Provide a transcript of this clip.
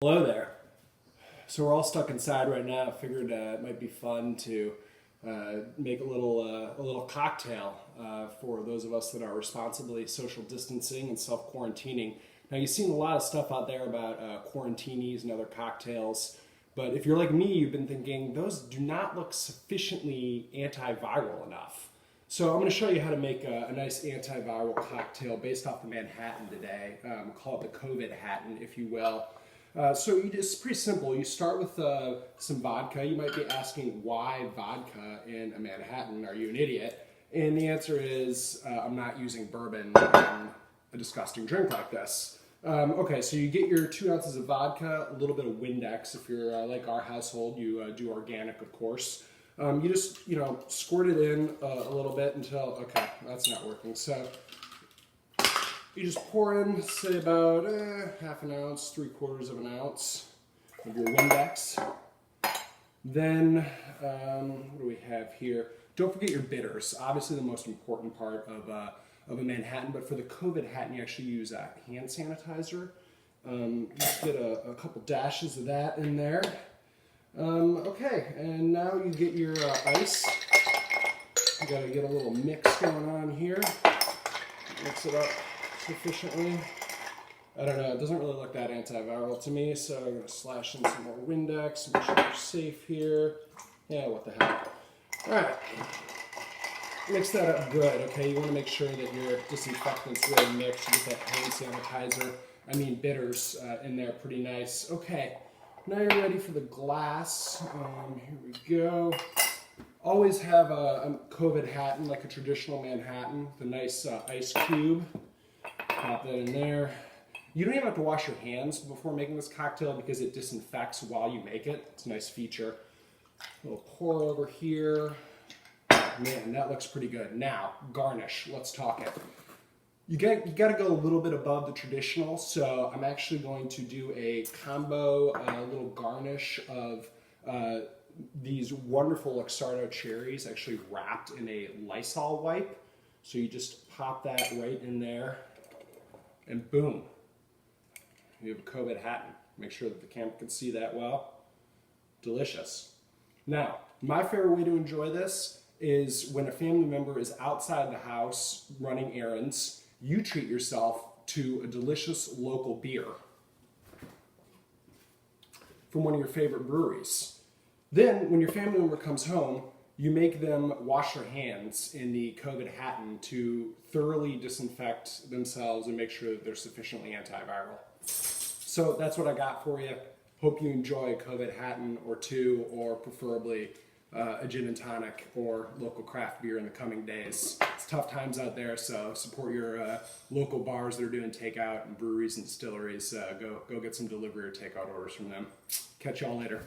Hello there. So we're all stuck inside right now. I figured it might be fun to make a little cocktail for those of us that are responsibly social distancing and self-quarantining. Now you've seen a lot of stuff out there about quarantinis and other cocktails, but if you're like me, you've been thinking those do not look sufficiently antiviral enough. So I'm going to show you how to make a nice antiviral cocktail based off the Manhattan today. Call it the Covid-hattan, if you will. It's pretty simple. You start with some vodka. You might be asking, why vodka in a Manhattan? Are you an idiot? And the answer is, I'm not using bourbon in a disgusting drink like this. Okay, so you get your 2 ounces of vodka, a little bit of Windex. If you're like our household, you do organic, of course. You just, squirt it in a little bit until, okay, that's not working. So you just pour in, say about half an ounce, 3/4 of an ounce of your Windex. Then, what do we have here? Don't forget your bitters. Obviously the most important part of a Manhattan, but for the Covid-hattan you actually use hand sanitizer. Just get a couple dashes of that in there. Okay, and now you get your ice. You gotta get a little mix going on here. Mix it up sufficiently. I don't know, it doesn't really look that antiviral to me, so I'm going to slash in some more Windex, make sure you're safe here. Yeah, what the hell. Alright, mix that up good, okay? You want to make sure that your disinfectant's really mixed. You get that hand sanitizer, bitters in there pretty nice. Okay, now you're ready for the glass. Here we go. Always have a Covid-hattan, like a traditional Manhattan, with a nice ice cube. Pop that in there. You don't even have to wash your hands before making this cocktail because it disinfects while you make it. It's a nice feature. A little pour over here. Man, that looks pretty good. Now, garnish. Let's talk it. You got to go a little bit above the traditional, so I'm actually going to do a combo little garnish of these wonderful Luxardo cherries actually wrapped in a Lysol wipe. So you just pop that right in there. And boom, you have a Covid-hattan. Make sure that the camera can see that well. Delicious. Now, my favorite way to enjoy this is when a family member is outside the house running errands, you treat yourself to a delicious local beer from one of your favorite breweries. Then, when your family member comes home, you make them wash their hands in the Covid-hattan to thoroughly disinfect themselves and make sure that they're sufficiently antiviral. So that's what I got for you. Hope you enjoy a Covid-hattan or two, or preferably a gin and tonic or local craft beer in the coming days. It's tough times out there, so support your local bars that are doing takeout and breweries and distilleries. Go get some delivery or takeout orders from them. Catch y'all later.